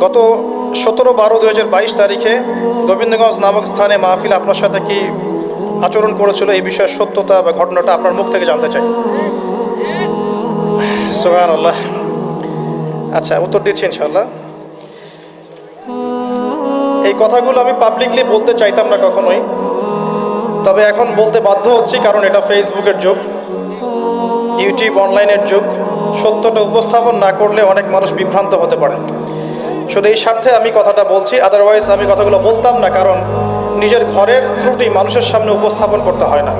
গত 17/12/2022 তারিখে গোবিন্দগঞ্জ নামক স্থানে মাহফিল আপনার সাথে কি আচরণ করেছিল, এই বিষয়ের সত্যতা বা ঘটনাটা আপনার মুখ থেকে জানতে চাই। সুবহানাল্লাহ। আচ্ছা, উত্তর দিচ্ছি ইনশাআল্লাহ। এই কথাগুলো আমি পাবলিকলি বলতে চাইতাম না কখনোই, তবে এখন বলতে বাধ্য হচ্ছি, কারণ এটা ফেসবুকের যুগ, ইউটিউব অনলাইনের যুগ। সত্যটা উপস্থাপন না করলে অনেক মানুষ বিভ্রান্ত হতে পারে। শুধু এই স্বার্থে আমি কথাটা বলছি, আদারওয়াইজ আমি কথাগুলো বলতাম না, কারণ নিজের ঘরের ত্রুটি মানুষের সামনে উপস্থাপন করতে হয় না।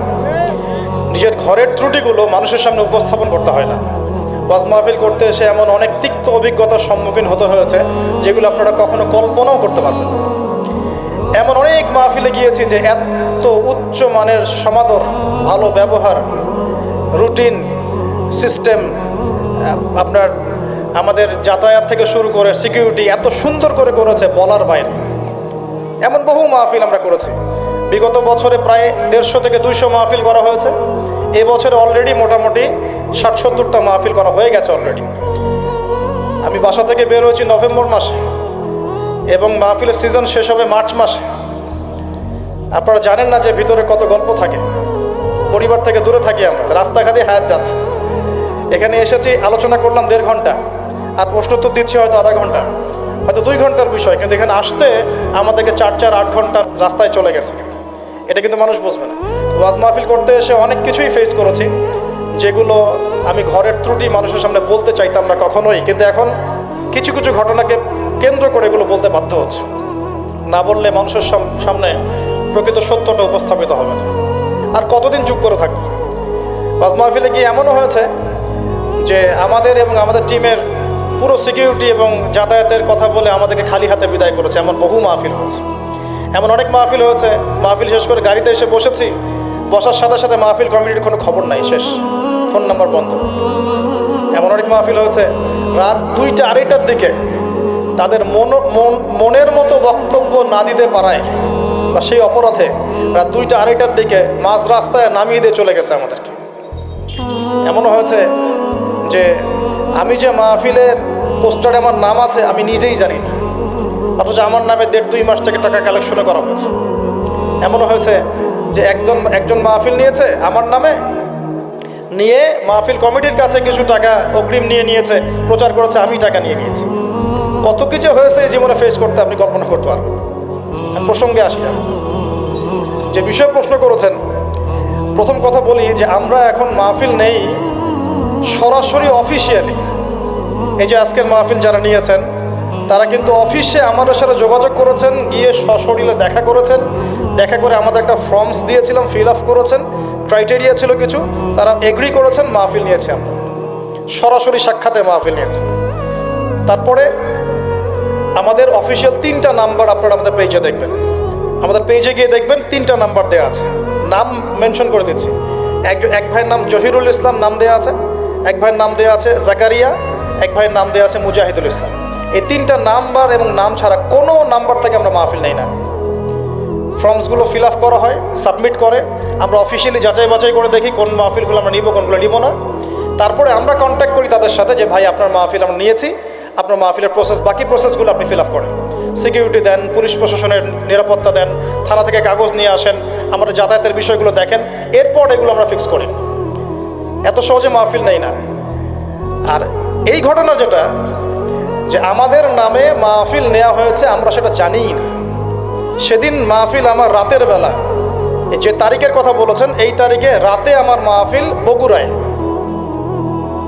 নিজের ঘরের ত্রুটিগুলো মানুষের সামনে উপস্থাপন করতে হয় না। ওয়াজ মাহফিল করতে এসে এমন অনেক তিক্ত অভিজ্ঞতার সম্মুখীন হতে হয়েছে যেগুলো আপনারা কখনো কল্পনাও করতে পারবেন না। এমন অনেক মাহফিলে গিয়েছি যে এত উচ্চ মানের সমাদর, ভালো ব্যবহার, রুটিন সিস্টেম, আপনার আমাদের যাতায়াত থেকে শুরু করে সিকিউরিটি এত সুন্দর করে করেছে বলার বাইরে। এমন বহু মাহফিল আমরা করেছি। বিগত বছরে প্রায় 150 থেকে 200 মাহফিল করা হয়েছে। এবছরে অলরেডি মোটামুটি 60-70টা মাহফিল করা হয়ে গেছে অলরেডি। আমি বাসা থেকে বের হয়েছি নভেম্বর মাসে এবং মাহফিলের সিজন শেষ হবে মার্চ মাসে। আপনারা জানেন না যে ভিতরে কত গল্প থাকে। পরিবার থেকে দূরে থাকি আমরা, রাস্তাঘাটে হায়াত যাচ্ছে। এখানে এসেছি, আলোচনা করলাম 1.5 ঘন্টা, আর প্রশ্নোত্তর দিচ্ছি হয়তো আধা ঘন্টা, হয়তো 2 ঘন্টার বিষয়, কিন্তু এখানে আসতে আমাদেরকে 4-8 ঘন্টা রাস্তায় চলে গেছে। এটা কিন্তু মানুষ বুঝবে না। ওয়াজ মাহফিল করতে এসে অনেক কিছুই ফেস করেছি, যেগুলো আমি ঘরের ত্রুটি মানুষের সামনে বলতে চাইতাম না কখনোই, কিন্তু এখন কিছু কিছু ঘটনাকে কেন্দ্র করে এগুলো বলতে বাধ্য হচ্ছে। না বললে মানুষের সামনে প্রকৃত সত্যটা উপস্থাপিত হবে না। আর কতদিন চুপ করে থাকবে? ওয়াজ মাহফিলে গিয়ে এমনও হয়েছে যে আমাদের এবং আমাদের টিমের পুরো সিকিউরিটি এবং যাতায়াতের কথা বলে আমাদেরকে খালি হাতে বিদায় করেছে। এমন বহু মাহফিল হয়েছে। এমন অনেক মাহফিল হয়েছে, মাহফিল শেষ করে গাড়িতে এসে বসেছি, বসার সাথে সাথে মাহফিল কমিটির কোনো খবর নাই, শেষ, ফোন নাম্বার বন্ধ। এমন অনেক মাহফিল হয়েছে রাত 2টা-2:30টার দিকে তাদের মনের মতো বক্তব্য না দিতে পারায় বা সেই অপরাধে রাত 2টা-2:30টার দিকে মাঝ রাস্তায় নামিয়ে দিয়ে চলে গেছে আমাদেরকে। এমনও হয়েছে যে আমি যে মাহফিলের পোস্টারে আমার নাম আছে আমি নিজেই জানি না, অথচ আমার নামে 1.5-2 মাস থেকে টাকা কালেকশনে করা হয়েছে। এমনও হয়েছে যে একজন মাহফিল নিয়েছে আমার নামে, নিয়ে মাহফিল কমিটির কাছে কিছু টাকা অগ্রিম নিয়েছে, প্রচার করেছে আমি টাকা নিয়ে নিয়েছি। কত কিছু হয়েছে এই জীবনে ফেস করতে আপনি কল্পনা করতে পারবেন। প্রসঙ্গে আসি, যে বিষয় প্রশ্ন করেছেন, প্রথম কথা বলি যে আমরা এখন মাহফিল নেই সরাসরি অফিসিয়ালি। এই যে আজকের মাহফিল যারা নিয়েছেন তারা কিন্তু অফিসে আমাদের সাথে যোগাযোগ করেছেন, গিয়ে সশরীরে দেখা করেছেন, দেখা করে আমাদের একটা ফর্মস দিয়েছিলাম, ফিল আপ করেছেন, ক্রাইটেরিয়া ছিল কিছু, তারা এগ্রি করেছেন, মাহফিল নিয়েছি আমরা, সরাসরি সাক্ষাতে মাহফিল নিয়েছি। তারপরে আমাদের অফিসিয়াল 3টা নাম্বার আপনারা আমাদের পেজে দেখবেন, আমাদের পেজে গিয়ে দেখবেন 3টা নাম্বার দেওয়া আছে, নাম মেনশন করে দিচ্ছি। এক ভাইয়ের নাম জহিরুল ইসলাম নাম দেওয়া আছে, এক ভাইয়ের নাম দেওয়া আছে জাকারিয়া, এক ভাইয়ের নাম দেওয়া আছে মুজাহিদুল ইসলাম। এই 3টা নাম্বার এবং নাম ছাড়া কোনো নাম্বার থেকে আমরা মাহফিল নেই না। ফর্মসগুলো ফিল আপ করা হয়, সাবমিট করে, আমরা অফিসিয়ালি যাচাই বাছাই করে দেখি কোন মাহফিলগুলো আমরা নিব, কোনগুলো নিব না। তারপরে আমরা কন্ট্যাক্ট করি তাদের সাথে যে ভাই আপনার মাহফিল আমরা নিয়েছি, আপনার মাহফিলের বাকি প্রসেসগুলো আপনি ফিল আপ করেন, সিকিউরিটি দেন, পুলিশ প্রশাসনের নিরাপত্তা দেন, থানা থেকে কাগজ নিয়ে আসেন, আমাদের যাতায়াতের বিষয়গুলো দেখেন, এরপর এগুলো আমরা ফিক্স করি। এত সহজে মাহফিল নেই না। আর এই ঘটনা যেটা, যে আমাদের নামে মাহফিল নেওয়া হয়েছে আমরা সেটা জানিই না। সেদিন মাহফিল আমার রাতের বেলা, যে তারিখের কথা বলেছেন এই তারিখে রাতে আমার মাহফিল বগুড়ায়,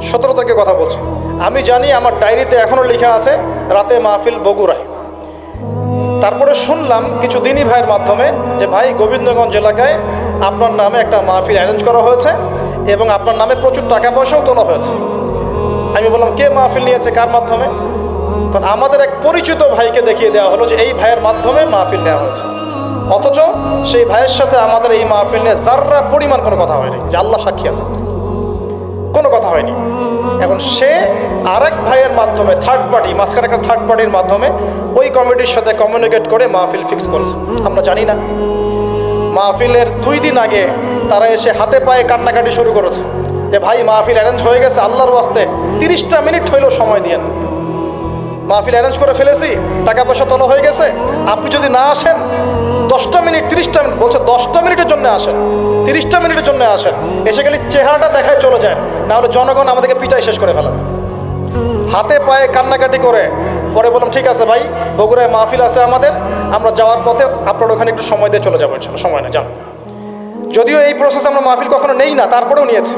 17 তারিখের কথা বলছি। আমি জানি আমার ডায়েরিতে এখনও লেখা আছে রাতে মাহফিল বগুড়ায়। তারপরে শুনলাম কিছু দিনী ভাইয়ের মাধ্যমে যে ভাই গোবিন্দগঞ্জ এলাকায় আপনার নামে একটা মাহফিল অ্যারেঞ্জ করা হয়েছে এবং আপনার নামে প্রচুর টাকা পয়সাও তোলা হয়েছে। আমি বললাম কে মাহফিল নিয়েছে, কার মাধ্যমে? কারণ আমাদের এক পরিচিত ভাইকে দেখিয়ে দেওয়া হলো যে এই ভাইয়ের মাধ্যমে মাহফিল নেওয়া হয়েছে, অথচ সেই ভাইয়ের সাথে আমাদের এই মাহফিল নিয়ে যাররা পরিমাণ কোনো কথা হয়নি, যে আল্লাহ সাক্ষী আছে, কোনো কথা হয়নি। এখন সে আরেক ভাইয়ের মাধ্যমে, থার্ড পার্টি, মাঝখানে একটা থার্ড পার্টির মাধ্যমে ওই কমিটির সাথে কমিউনিকেট করে মাহফিল ফিক্স করেছে। আমরা জানি না। মাহফিলের 2 দিন আগে তারা এসে হাতে পায়ে কান্নাকাটি শুরু করেছে যে ভাই মাহফিল অ্যারেঞ্জ হয়ে গেছে, আল্লাহর ওয়াস্তে 30টা মিনিট হইলেও সময় দিয়েন, মাহফিল অ্যারেঞ্জ করে ফেলেছি, টাকা পয়সা তোলা হয়ে গেছে, আপনি যদি না আসেন 10টা মিনিট 30টা মিনিট বলছে 10টা মিনিটের জন্য আসেন, 30টা মিনিটের জন্য আসেন, এসে গেলে চেহারাটা দেখায় চলে যায়, না হলে জনগণ আমাদেরকে পিটাই শেষ করে ফেলাবে। হাতে পায়ে কান্নাকাটি করে পরে বললাম ঠিক আছে ভাই, বগুড়ায় মাহফিল আছে আমাদের, আমরা যাওয়ার পথে আপনার ওখানে একটু সময় দিয়ে চলে যাবো, ইনশাল্লাহ সময় না যান। যদিও এই প্রসেস আমরা মাহফিল কখনো নেই না, তারপরেও নিয়েছি,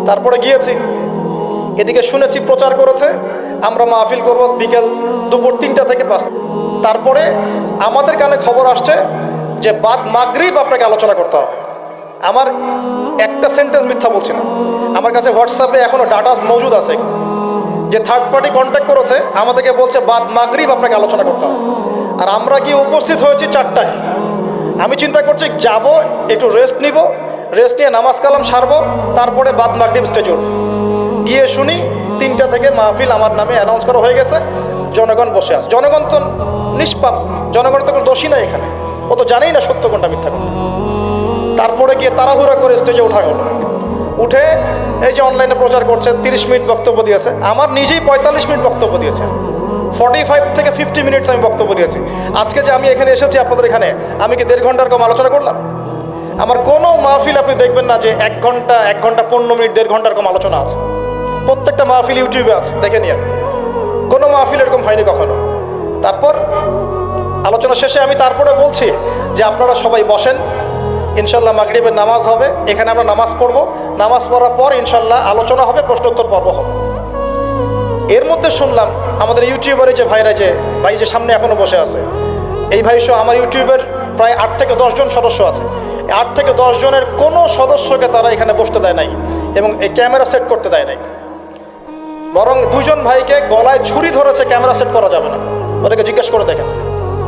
তারপরে গিয়েছি। এদিকে শুনেছি প্রচার করেছে আমরা মাহফিল করব বিকেল দুপুর 3টা থেকে 5টা। তারপরে আমাদের কানে খবর আসছে যে বাদ মাগরিব আপনাকে আলোচনা করতে হবে। আমার একটা সেন্টেন্স মিথ্যা বলছি না, আমার কাছে হোয়াটসঅ্যাপে এখনও ডাটাস মজুদ আছে, যে থার্ড পার্টি কন্ট্যাক্ট করেছে আমাদেরকে বলছে বাদ মাগরিব আপনাকে আলোচনা করতে হবে। আর আমরা গিয়ে উপস্থিত হয়েছি 4টায়। আমি চিন্তা করছি যাব, একটু রেস্ট নিব, রেস্ট নিয়ে নামাজ কালাম সারবো, তারপরে বাদ মাগরিব স্টেজে উঠব। গিয়ে শুনি 3টা থেকে মাহফিল আমার নামে অ্যানাউন্স করা হয়ে গেছে, জনগণ বসে আছে। জনগণ তো নিষ্পাপ, জনগণ তো কোনো দোষী নাই এখানে, ও তো জানেই না সত্য কোনটা মিথ্যা কোনটা। তারপরে গিয়ে তাড়াহুড়া করে স্টেজে ওঠা গেল। উঠে এই যে অনলাইনে প্রচার করছে 30 মিনিট বক্তব্য দিয়েছে, আমার নিজেই 45 মিনিট বক্তব্য দিয়েছে, 45 থেকে 50 মিনিটস আমি বক্তব্য দিয়েছি। আজকে যে আমি এখানে এসেছি আপনাদের এখানে, আমি কি 1.5 ঘন্টার কম আলোচনা করলাম? আমার কোনো মাহফিল আপনি দেখবেন না যে 1 ঘন্টা 15 মিনিট 1.5 ঘন্টার কম আলোচনা আছে। প্রত্যেকটা মাহফিল ইউটিউবে আছে, দেখে নিয়ে। কোনো মাহফিল এরকম হয়নি কখনো। তারপর আলোচনা শেষে আমি তারপরে বলছি যে আপনারা সবাই বসেন, ইনশাল্লাহ মাগরিবের নামাজ হবে, এখানে আমরা নামাজ পড়ব, নামাজ পড়ার পর ইনশাল্লাহ আলোচনা হবে, প্রশ্নোত্তর পর্ব হবে। এর মধ্যে শুনলাম আমাদের ইউটিউবারে যে ভাইরা, যে ভাই যে সামনে এখনো বসে আছে, এই ভাই সহ আমার ইউটিউবের প্রায় 8 থেকে 10 জন সদস্য আছে। 8 থেকে 10 জনের কোনো সদস্যকে তারা এখানে বসতে দেয় নাই এবং এই ক্যামেরা সেট করতে দেয় নাই। বরং 2 জন ভাইকে গলায় ছুরি ধরেছে, ক্যামেরা সেট করা যাবে না, ওদেরকে জিজ্ঞেস করে দেখেন।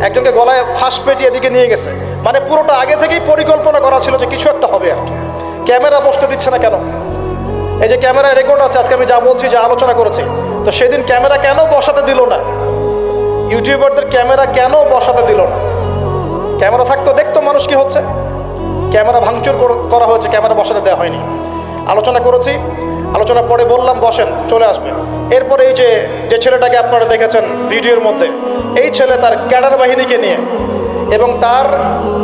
একজনকে গলায় ফাঁস পেটি এদিকে নিয়ে গেছে, মানে পুরোটা আগে থেকেই পরিকল্পনা করা ছিল যে কিছু একটা হবে আর কি। ক্যামেরা বসতে দিচ্ছে না কেন? এই যে ক্যামেরায় রেকর্ড আছে, আজকে আমি যা বলছি, যা আলোচনা করেছি, তো সেদিন ক্যামেরা কেন বসাতে দিল না? ইউটিউবারদের ক্যামেরা কেন বসাতে দিল না? ক্যামেরা থাকতো, দেখতো মানুষ কি হচ্ছে। ক্যামেরা ভাঙচুর করা হয়েছে, ক্যামেরা বসাতে দেওয়া হয়নি। আলোচনা করেছি, আলোচনার পরে বললাম বসেন, চলে আসবে। এরপরে এই যে ছেলেটাকে আপনারা দেখেছেন ভিডিওর মধ্যে, এই ছেলে তার ক্যাডার বাহিনীকে নিয়ে, এবং তার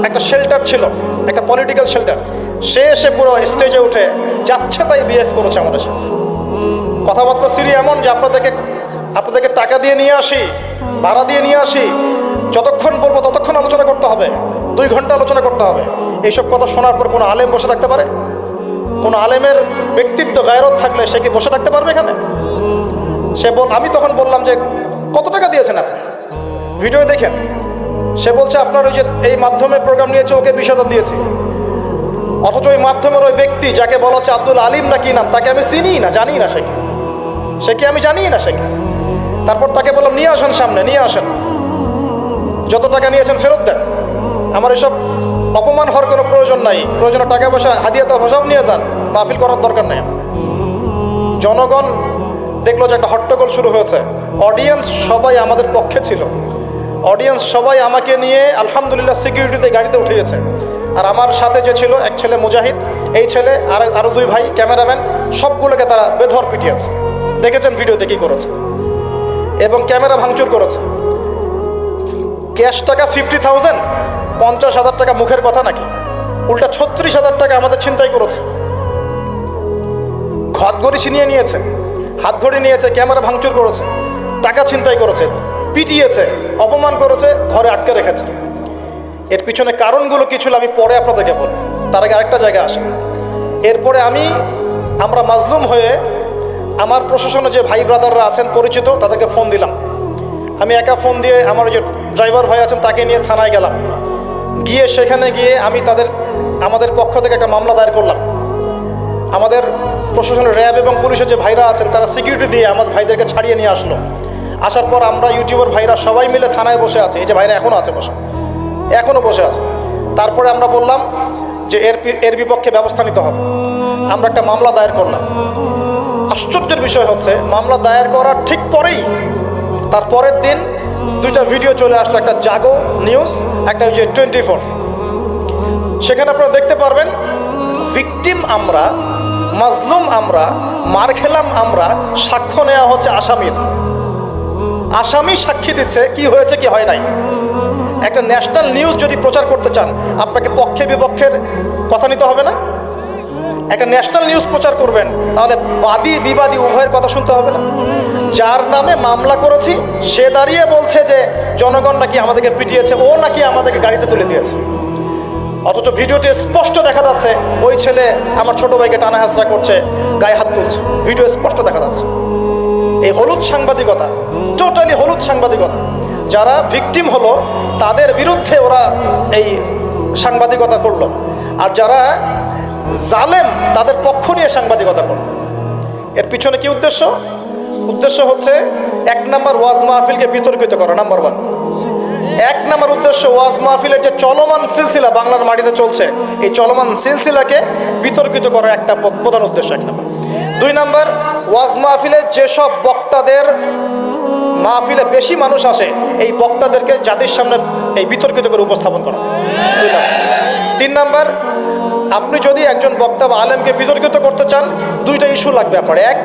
একটা শেল্টার ছিল, একটা পলিটিক্যাল শেল্টার, সে এসে পুরো স্টেজে উঠে যাচ্ছে তাই বিহেভ করেছে আমাদের সাথে। কথাবার্তা সিরি এমন যে আপনাদেরকে টাকা দিয়ে নিয়ে আসি, ভাড়া দিয়ে নিয়ে আসি, যতক্ষণ বলবো ততক্ষণ আলোচনা করতে হবে, 2 ঘন্টা আলোচনা করতে হবে। এইসব কথা শোনার পর কোনো আলেম বসে থাকতে পারে? কোনো আলেমের ব্যক্তিত্ব গায়রত থাকলে সে কি বসে থাকতে পারবে এখানে? আমি তখন বললাম যে কত টাকা দিয়েছেন আপনি? ভিডিও দেখেন। সে বলছে আপনার ওই যে এই মাধ্যমে প্রোগ্রাম নিয়েছে, ওকে 20,000 দিয়েছি। অথচ ওই মাধ্যমের ওই ব্যক্তি যাকে বলা হচ্ছে আব্দুল আলিম না কি নাম, তাকে আমি চিনি না, জানি না সে কি আমি জানি না সে কি। তারপর তাকে বললাম নিয়ে আসেন সামনে, নিয়ে আসেন, যত টাকা নিয়েছেন ফেরত দেন। আমার এসব অপমান হওয়ার কোনো প্রয়োজন নাই, প্রয়োজনে টাকা পয়সা হাদিয়া তো সব নিয়ে যান, মাহফিল করার দরকার নেই। জনগণ দেখলো যে একটা হট্টগোল শুরু হয়েছে, অডিয়েন্স সবাই আমাদের পক্ষে ছিল, অডিয়েন্স সবাই আমাকে নিয়ে আলহামদুলিল্লাহ সিকিউরিটিতে গাড়িতে উঠে গেছে। আর আমার সাথে যে ছিল এক ছেলে মুজাহিদ, এই ছেলে আরও 2 ভাই ক্যামেরাম্যান, সবগুলোকে তারা বেধর পিটিয়েছে, দেখেছেন ভিডিওতে কী করেছে, এবং ক্যামেরা ভাঙচুর করেছে। ক্যাশ টাকা 50,000, 50,000 টাকা মুখের কথা নাকি? উল্টা 36,000 টাকা আমাদের ছিনতাই করেছে। হাতঘড়ি ছিনিয়ে নিয়েছে, হাতঘড়ি নিয়েছে, ক্যামেরা ভাঙচুর করেছে, টাকা ছিনতাই করেছে, পিটিয়েছে, অপমান করেছে, ঘরে আটকে রেখেছে। এর পিছনে কারণগুলো কি ছিল আমি পরে আপনাদেরকে বলব, তার আগে আরেকটা জায়গায় আসেন। এরপরে আমরা মাজলুম হয়ে আমার প্রশাসনে যে ভাই ব্রাদাররা আছেন পরিচিত, তাদেরকে ফোন দিলাম। আমি একা ফোন দিয়ে আমার যে ড্রাইভার ভাই আছেন তাকে নিয়ে থানায় গেলাম। গিয়ে সেখানে গিয়ে আমি আমাদের পক্ষ থেকে একটা মামলা দায়ের করলাম। আমাদের প্রশাসনের র্যাব এবং পুলিশের যে ভাইরা আছেন তারা সিকিউরিটি দিয়ে আমার ভাইদেরকে ছাড়িয়ে নিয়ে আসলো। আসার পর আমরা ইউটিউবার ভাইরা সবাই মিলে থানায় বসে আছি, এই যে ভাইরা এখনও আছে এখনও বসে আছে। তারপরে আমরা বললাম যে এর বিপক্ষে ব্যবস্থা নিতে হবে। আমরা একটা মামলা দায়ের করলাম। আশ্চর্যের বিষয় হচ্ছে মামলা দায়ের করার ঠিক পরেই তার পরের দিন 2টা ভিডিও চলে আসলো, একটা জাগো নিউজ, একটা যে 24। সেখানে আপনারা দেখতে পারবেন ভিকটিম আমরা, মাজলুম আমরা, মার খেলাম আমরা, সাক্ষ্য নেওয়া হচ্ছে আসামির। আসামি সাক্ষী দিচ্ছে কি হয়েছে কি হয় নাই। একটা ন্যাশনাল নিউজ যদি প্রচার করতে চান আপনাকে পক্ষে বিপক্ষের কথা নিতে হবে না? একটা ন্যাশনাল নিউজ প্রচার করবেন তাহলে বাদী বিবাদী উভয়ের কথা শুনতে হবে না? যার নামে মামলা করেছি সে দাঁড়িয়ে বলছে যে জনগণ নাকি আমাদেরকে পিটিয়েছে, ও নাকি আমাদেরকে গাড়িতে তুলে দিয়েছে, অথচ ভিডিওতে স্পষ্ট দেখা যাচ্ছে ওই ছেলে আমার ছোট ভাইকে টানা হাসরা করছে, গায়ে হাত তুলছে, ভিডিও স্পষ্ট দেখা যাচ্ছে। এই হলুদ সাংবাদিকতা, টোটালি হলুদ সাংবাদিকতা। যারা ভিকটিম হলো তাদের বিরুদ্ধে ওরা এই সাংবাদিকতা করলো, আর যারা জালেম তাদের পক্ষ নিয়ে সাংবাদিকতা করলো। এর পিছনে কি উদ্দেশ্য? উদ্দেশ্য হচ্ছে 1 নম্বর ওয়াজ মাহফিলকে বিতর্কিত করা, নাম্বার 1। 1 নম্বর উদ্দেশ্য ওয়াজ মাহফিলের যে চলমান সিলসিলা বাংলার মাটিতে চলছে, এই চলমান সিলসিলাকে বিতর্কিত করার একটা প্রধান উদ্দেশ্য 1 নম্বর। 2 নম্বর, ওয়াজ মাহফিলে যেসব বক্তাদের মাহফিলে বেশি মানুষ আসে এই বক্তাদেরকে জাতির সামনে এই বিতর্কিত করে উপস্থাপন করা। 2 নম্বর। 3 নম্বর, আপনি যদি একজন বক্তা বা আলেমকে বিতর্কিত করতে চান 2টা ইস্যু লাগবে আপনার। 1,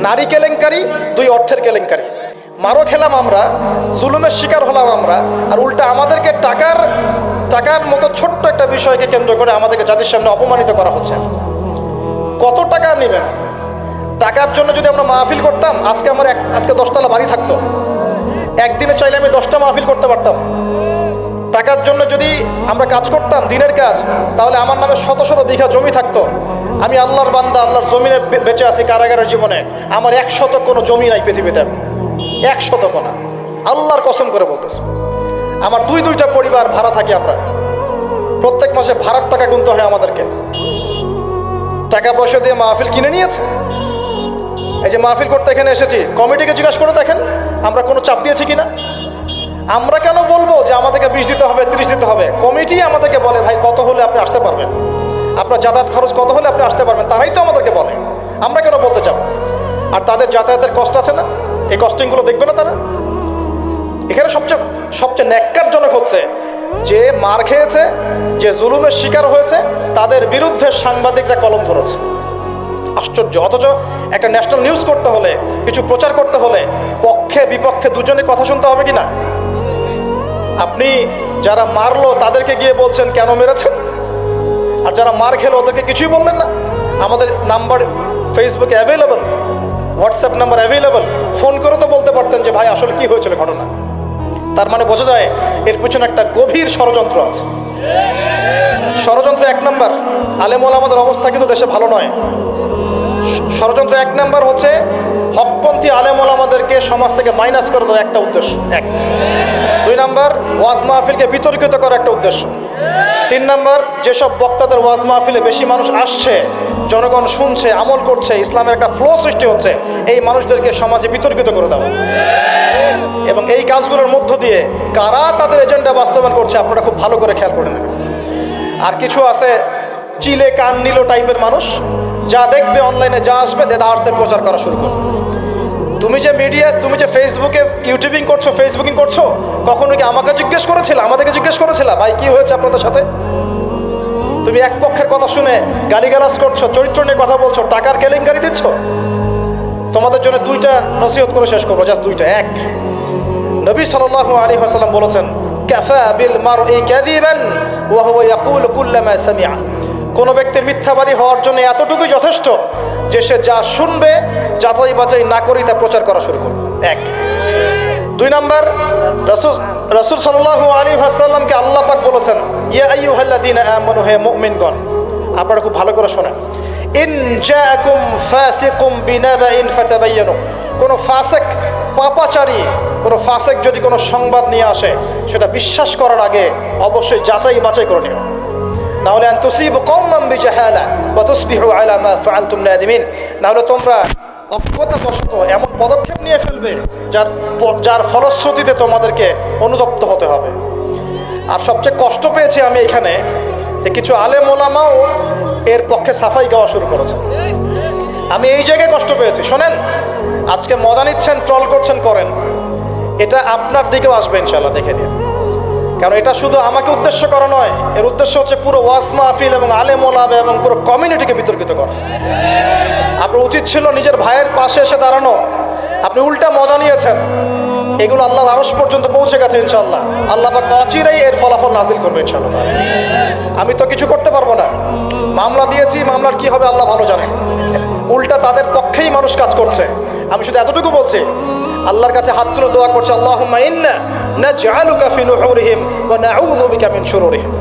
নারী কেলেঙ্কারি, 2, অর্থের কেলেঙ্কারি। মারও খেলাম আমরা, জুলুমের শিকার হলাম আমরা, আর উল্টা আমাদেরকে টাকার মতো ছোট্ট একটা বিষয়কে কেন্দ্র করে আমাদেরকে জাতির সামনে অপমানিত করা হচ্ছে। কত টাকা নেবেন? টাকার জন্য যদি আমরা মাহফিল করতাম আজকে 10 তলা বাড়ি থাকতো। একদিনে চাইলে আমি 10টা মাহফিল করতে পারতাম। টাকার জন্য যদি আমরা কাজ করতাম দিনের কাজ, তাহলে আমার নামে শত শত বিঘা জমি থাকতো। আমি আল্লাহর বান্দা, আল্লাহর জমিনে বেঁচে আছি কারাগারের জীবনে, আমার 100 কোনো জমি নাই পৃথিবীতে, 100 কোনো। আল্লাহর কসম করে বলতেছে, আমার 2টা পরিবার ভাড়া থাকি আমরা, প্রত্যেক মাসে ভাড়ার টাকা গুনতে হয় আমাদেরকে। টাকা পয়সা দিয়ে মাহফিল কিনে নিয়েছে। এই যে মাহফিল করতে এখানে এসেছি, কমিটিকে জিজ্ঞাসা করে দেখেন আমরা কোনো চাপ দিয়েছি কিনা। আমরা কেন বলবো যে আমাদেরকে 20 দিতে হবে, 30 দিতে হবে? কমিটি আমাদেরকে বলে ভাই কত হলে আপনি আসতে পারবেন, আপনার যাতায়াত খরচ কত হলে আপনি আসতে পারবেন, তারাই তো আমাদেরকে বলে। আমরা কেন বলতে যাব? আর তাদের যাতায়াতের কষ্ট আছে না, এই কস্টিংগুলো দেখবে না তারা? এখানে সবচেয়ে ন্যাক্কারজনক হচ্ছে যে মার খেয়েছে, যে জুলুমের শিকার হয়েছে, তাদের বিরুদ্ধে সাংবাদিকরা কলম ধরেছে। আশ্চর্য। অথচ একটা ন্যাশনাল নিউজ করতে হলে, কিছু প্রচার করতে হলে পক্ষে বিপক্ষে দুজনের কথা শুনতে হবে কিনা? আপনি যারা মারলো তাদেরকে গিয়ে বলছেন কেন মেরেছেন, আর যারা মার খেলো ওদেরকে কিছুই বললেন না। আমাদের নাম্বার ফেসবুকে available, WhatsApp number available, phone করে তো বলতে পারতেন যে ভাই আসলে কি হয়েছিল ঘটনা। তার মানে বোঝা যায় এর পিছনে একটা গভীর ষড়যন্ত্র আছে। ষড়যন্ত্র 1 নম্বর, আলেম ওলামাদের অবস্থা কিন্তু দেশে ভালো নয়। ষড়যন্ত্র 1 নম্বর হচ্ছে হকপন্থী আলেম ওলামাদেরকে সমাজ থেকে মাইনাস করে দেওয়া, একটা উদ্দেশ্য 1। 2 নম্বর, ওয়াজ মাহফিলকে বিতর্কিত করা, একটা উদ্দেশ্য। 3 নম্বর, যেসব বক্তাদের ওয়াজ মাহফিলে বেশি মানুষ আসছে, জনগণ শুনছে, আমল করছে, ইসলামের একটা ফ্লো সৃষ্টি হচ্ছে, এই মানুষদেরকে সমাজে বিতর্কিত করে দেওয়া। এবং এই কাজগুলোর মধ্য দিয়ে কারা তাদের এজেন্ডা বাস্তবায়ন করছে আপনারা খুব ভালো করে খেয়াল করে নেবেন। আর কিছু আছে চিলে কান নিল টাইপের মানুষ, যা দেখবে অনলাইনে যা আসবে দেদারসের প্রচার করা শুরু করবে। তুমি যে মিডিয়া, তুমি যে ফেসবুকে ফেসবুকিং করছো, কখনো কি আমাকে জিজ্ঞেস করেছিল, আমাদেরকে জিজ্ঞেস করেছিল ভাই কি হয়েছে আপনাদের সাথে? তুমি এক পক্ষের কথা শুনে গালিগালাজ করছো, চরিত্র নিয়ে কথা বলছো, টাকার কেলেঙ্কারি দিচ্ছ। তোমাদের জন্য 2টা নসিহত করে শেষ করবো, জাস্ট 2টা। 1, নবী সাল্লাল্লাহু আলাইহি ওয়াসাল্লাম বলেছেন কাফা বিল মারই কাযিবান ওয়া হুয়া ইয়াকুলু কুল্লামা সামিআ। কোনো ব্যক্তির মিথ্যাবাদী হওয়ার জন্য এতটুকুই যথেষ্ট যে সে যা শুনবে যাচাই বাছাই না করেই তা প্রচার করা শুরু করবে। 1। 2 নম্বর, রাসূল সাল্লাল্লাহু আলাইহি ওয়াসাল্লামকে আল্লাহ পাক বলেছেন ইয়া আইয়ুহাল্লাযীনা আমানু, হে মুমিনগণ আপনারা খুব ভালো করে শোনেন, ইন জাআকুম ফাসিকুম বিনাবাইন ফাতাবায়ানু। কোনো ফাসিক, পাপাচারী কোনো ফাসিক যদি কোনো সংবাদ নিয়ে আসে সেটা বিশ্বাস করার আগে অবশ্যই যাচাই বাছাই করে নিও, না হলে আন তুসিবু কওমান বিজাহালা ওয়া তুসবিহু আলা মা ফাআলতুম নাদিমিন। না হলে তোমরা অজ্ঞতাবশত এমন পদক্ষেপ নিয়ে ফেলবে যার ফলশ্রুতিতে তোমাদেরকে অনুতপ্ত হতে হবে। আর সবচেয়ে কষ্ট পেয়েছি আমি এখানে যে কিছু আলেম ওলামাও এর পক্ষে সাফাই গাওয়া শুরু করেছে। আমি এই জায়গায় কষ্ট পেয়েছি। শোনেন, আজকে মজা নিচ্ছেন, ট্রল করছেন, করেন, এটা আপনার দিকেও আসবে ইনশাআল্লাহ, দেখে নিন। কারণ এটা শুধু আমাকে উদ্দেশ্য করা নয়, এর উদ্দেশ্য হচ্ছে পুরো ওয়াজ মাহফিল এবং আলেম ওলামা এবং পুরো কমিউনিটিকে বিতর্কিত করা। আপনার উচিত ছিল নিজের ভাইয়ের পাশে এসে দাঁড়ানো, আপনি উল্টা মজা নিয়েছেন। এগুলো আল্লাহর আরশ পর্যন্ত পৌঁছে গেছে ইনশাআল্লাহ। আল্লাহ পাক অচিরেই এর ফলাফল নাজিল করবে ইনশাআল্লাহ। আমি তো কিছু করতে পারবো না, মামলা দিয়েছি, মামলার কি হবে আল্লাহ ভালো জানেন। উল্টা তাদের পক্ষেই মানুষ কাজ করছে। আমি শুধু এতটুকু বলছি, আল্লাহর কাছে হাত তুলে দোয়া করছে, আল্লাহুম্মা ইন্না নাজআলুকা ফি নুহুরিহিম ওয়া নাউযু বিকা মিন শুরুরিহিম।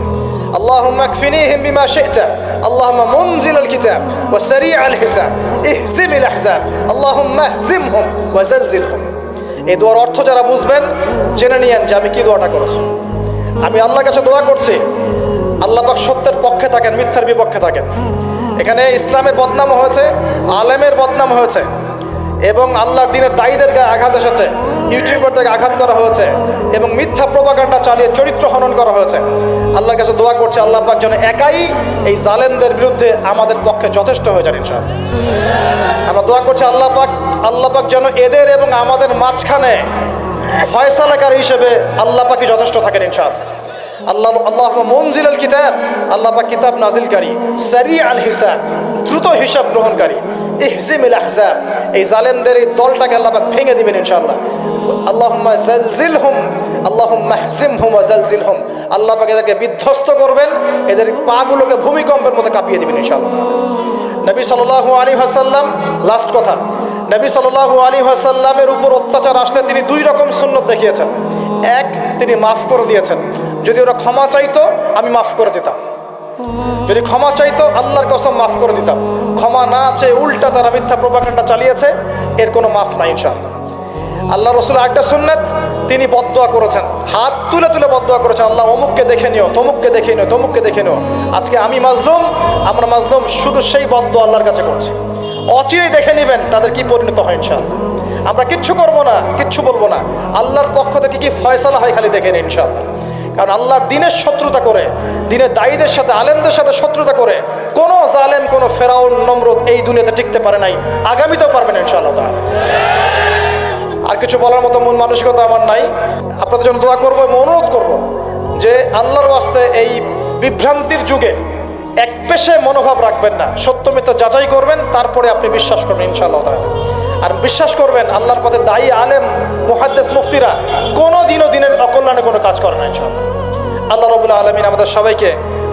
আল্লাহুম্মা আকফিনিহিম বিমা শি'তা, আল্লাহুম্মা মুনজিলাল কিতাব ওয়া সারি'আল হিসাব, ইহজিমিল আহজাব, আল্লাহুম্মা ইহজিমহুম ওয়া জালজিলহুম। এই দোয়ার অর্থ যারা বুঝবেন জেনে নিয়েন যে আমি কি দোয়াটা করেছি। আমি আল্লাহর কাছে দোয়া করছি, আল্লাহ পাক সত্যের পক্ষে থাকেন, মিথ্যার বিপক্ষে থাকেন। এখানে ইসলামের বদনাম হয়েছে, আলেমের বদনাম হয়েছে, এবং আল্লাহর দ্বীনের দায়ীদের গায়ে আঘাত এসেছে, ইউটিউবারদেরকে আঘাত করা হয়েছে, এবং মিথ্যা প্রোপাগান্ডা চালিয়ে চরিত্র হনন করা হয়েছে। আল্লাহর কাছে দোয়া করছে আল্লাহ পাক যেন একাই এই জালেমদের বিরুদ্ধে আমাদের পক্ষে যথেষ্ট হয়ে যান ইনশাআল্লাহ। আমরা দোয়া করছি আল্লাহ পাক যেন এদের এবং আমাদের মাঝখানে ফয়সালাকারী হিসেবে আল্লাহ পাকই যথেষ্ট থাকেন ইনশাআল্লাহ। আল্লাহুম্মা মুনজিলাল কিতাব, আল্লাহ পাক কিতাব নাজিলকারী, সারি'আল হিসাব, দ্রুত হিসাব গ্রহণকারী, ইহজিমিল আহজাব, এই জালেমদের এই দলটাকে আল্লাহ পাক ভেঙে দিবেন ইনশাআল্লাহ। আল্লাহুম্মা জালজিলহুম, আল্লাহুম্মা ইহজিমহুম ওয়া জালজিলহুম, আল্লাহ পাক এদেরকে বিধ্বস্ত করবেন, এদের পাগুলোকে ভূমিকম্পের মতো কাঁপিয়ে দিবেন ইনশাআল্লাহ। নবী সাল্লাল্লাহু আলাইহি ওয়াসাল্লাম, লাস্ট কথা, নবী সাল্লাল্লাহু আলাইহি ওয়াসাল্লামের উপর অত্যাচার আসলে তিনি দুই রকম সুন্নত দেখিয়েছেন। এক, তিনি মাফ করে দিয়েছেন, যদি ওরা ক্ষমা চাইতো আমি মাফ করে দিতাম, যদি ক্ষমা চাইতো আল্লাহর কসম মাফ করে দিতাম। ক্ষমা না আছে, উল্টা তারা মিথ্যা প্রোপাগান্ডা চালিয়েছে, এর কোনো মাফ নাই ইনশাআল্লাহ। আল্লাহ রসুল একটা সুন্নাত, তিনি বদদোয়া করেছেন, হাত তুলে তুলে বদদোয়া করেছেন, আল্লাহ অমুককে দেখে নিও, তমুককে দেখে নিও, তমুককে দেখে নিও। আজকে আমি মাজলুম, আমরা মাজলুম, শুধু সেই বদদোয়া আল্লাহর কাছে করছি। অচিরেই দেখে নেবেন তাদের কি পরিণত হয় ইনশাআল্লাহ। আমরা কিচ্ছু করবো না, কিচ্ছু বলবো না, আল্লাহর পক্ষ থেকে কি ফয়সালা হয় খালি দেখে নিন ইনশাআল্লাহ। কারণ আল্লাহর দ্বীনের শত্রুতা করে, দ্বীনের দায়ীদের সাথে, আলেমদের সাথে শত্রুতা করে কোনো জালেম, কোনো ফেরাউন, নমরুদ এই দুনিয়াতে টিকতে পারে নাই, আগামীতেও পারবে না ইনশাআল্লাহ তাআলা। আর কিছু বলার মতো মন মানসিকতা আমার নাই। আপনাদের জন্য দোয়া করবো এবং অনুরোধ করবো যে আল্লাহর ওয়াস্তে এই বিভ্রান্তির যুগে এক পেশে মনোভাব রাখবেন না, সত্য মিথ্যা যাচাই করবেন, তারপরে আপনি বিশ্বাস করবেন ইনশাআল্লাহ তাআলা। আর বিশ্বাস করবেন আল্লাহর পথে দায়ী, আলেম, মুহাদ্দিস, মুফতিরা কোনো দিনও দিনের অকল্যাণে কোনো কাজ করে না ইনশাআল্লাহ। আল্লাহ রাব্বুল আলামিন আমাদের সবাইকে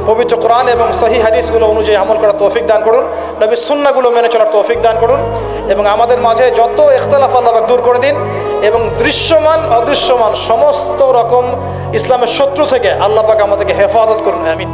পবিত্র কোরআন এবং সহিহ হাদিসগুলো অনুযায়ী আমল করার তৌফিক দান করুন, নবীর সুন্নাহগুলো মেনে চলার তৌফিক দান করুন, এবং আমাদের মাঝে যত ইখতিলাফ আল্লাহ পাক দূর করে দিন, এবং দৃশ্যমান অদৃশ্যমান সমস্ত রকম ইসলামের শত্রু থেকে আল্লাহ পাক আমাদেরকে হেফাজত করুন, আমিন।